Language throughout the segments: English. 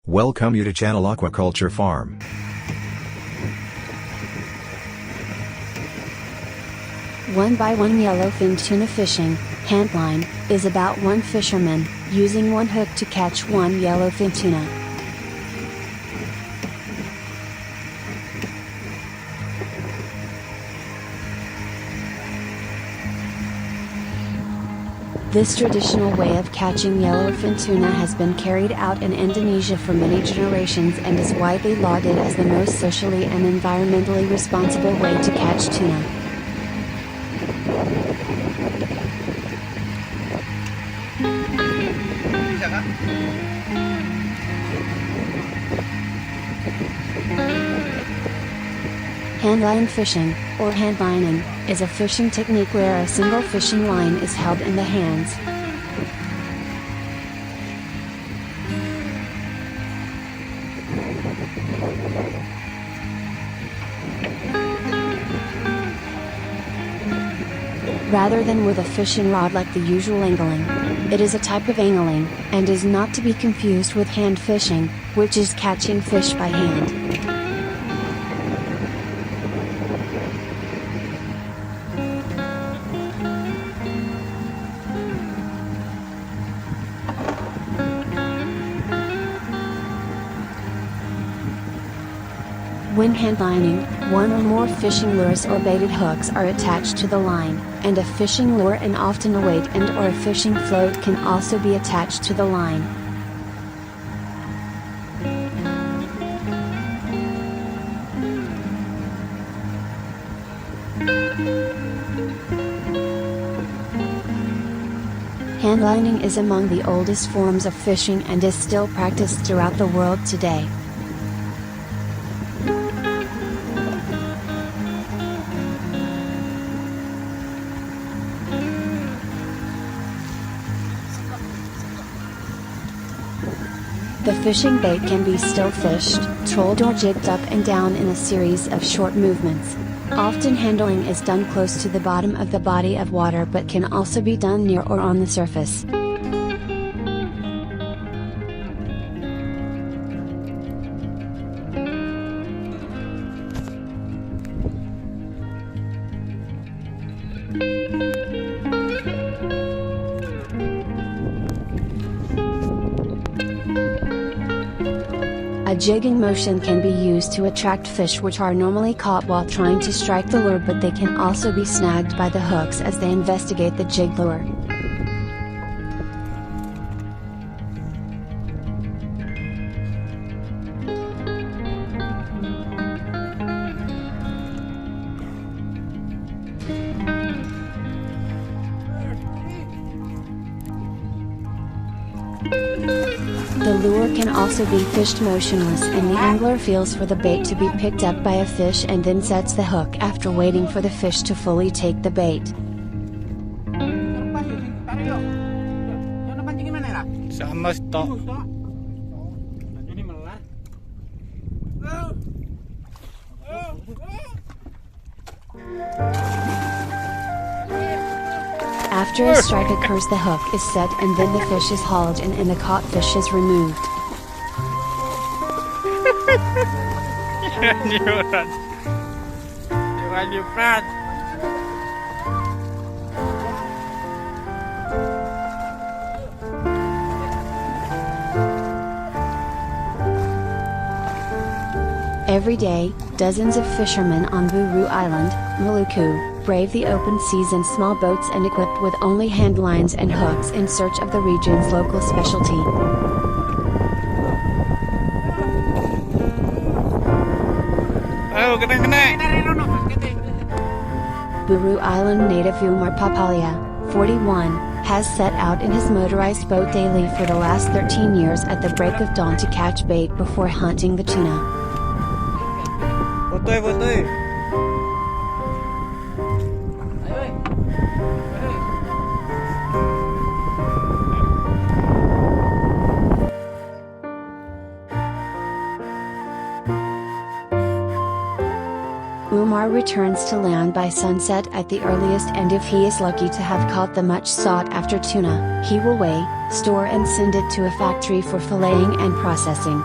Welcome you to Channel Aquaculture Farm. One by one yellowfin tuna fishing, Handline, is about one fisherman, using one hook to catch one yellowfin tuna. This traditional way of catching yellowfin tuna has been carried out in Indonesia for many generations and is widely lauded as the most socially and environmentally responsible way to catch tuna. Handline fishing, or handlining, is a fishing technique where a single fishing line is held in the hands. Rather than with a fishing rod like the usual angling. It is a type of angling, and is not to be confused with hand fishing, which is catching fish by hand. When handlining, one or more fishing lures or baited hooks are attached to the line, and a fishing lure and often a weight and or a fishing float can also be attached to the line. Handlining is among the oldest forms of fishing and is still practiced throughout the world today. The fishing bait can be still fished, trolled or jigged up and down in a series of short movements. Often handling is done close to the bottom of the body of water but can also be done near or on the surface. A jigging motion can be used to attract fish which are normally caught while trying to strike the lure, but they can also be snagged by the hooks as they investigate the jig lure. The lure can also be fished motionless and the angler feels for the bait to be picked up by a fish and then sets the hook after waiting for the fish to fully take the bait. After a strike occurs, the hook is set and then the fish is hauled in and the caught fish is removed. Every day, dozens of fishermen on Buru Island, Maluku, brave the open seas in small boats and equipped with only hand lines and hooks in search of the region's local specialty. Buru Island native Umar Papalia, 41, has set out in his motorized boat daily for the last 13 years at the break of dawn to catch bait before hunting the tuna. Umar car returns to land by sunset at the earliest, and if he is lucky to have caught the much sought after tuna, he will weigh, store and send it to a factory for filleting and processing.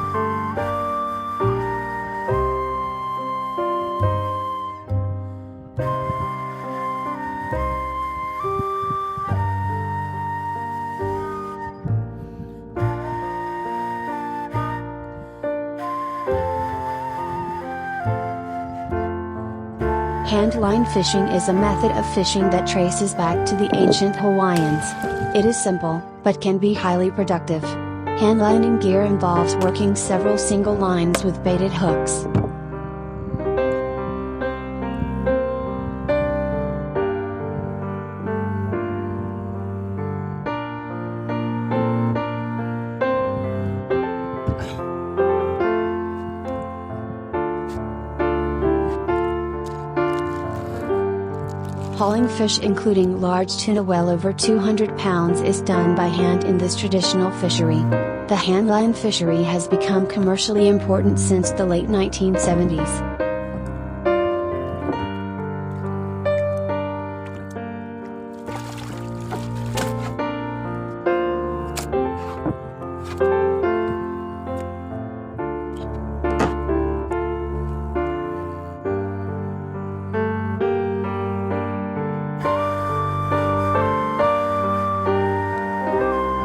Handline fishing is a method of fishing that traces back to the ancient Hawaiians. It is simple, but can be highly productive. Handlining gear involves working several single lines with baited hooks. Hauling fish including large tuna well over 200 pounds is done by hand in this traditional fishery. The handline fishery has become commercially important since the late 1970s.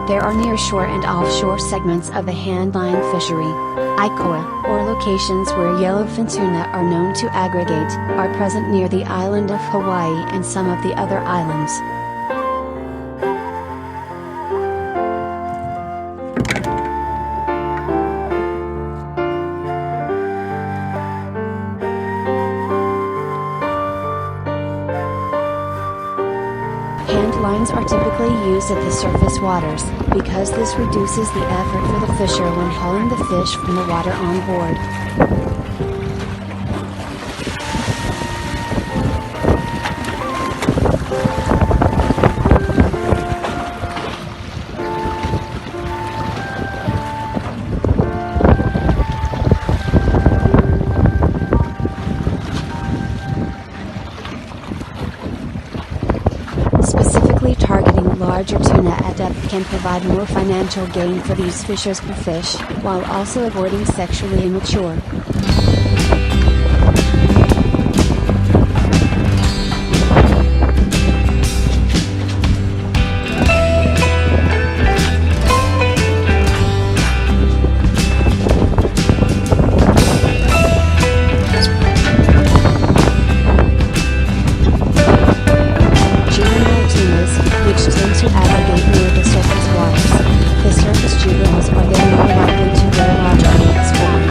There are nearshore and offshore segments of the handline fishery. Ikoa, or locations where yellowfin tuna are known to aggregate, are present near the island of Hawaii and some of the other islands. Handlines are typically used at the surface waters, because this reduces the effort for the fisher when hauling the fish from the water on board. Specifically targeting larger tuna at depth can provide more financial gain for these fishers per fish, while also avoiding sexually immature. Which tend to aggregate near the surface waters. The surface juveniles are then more likely to bear larger eggs form.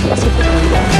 Typically,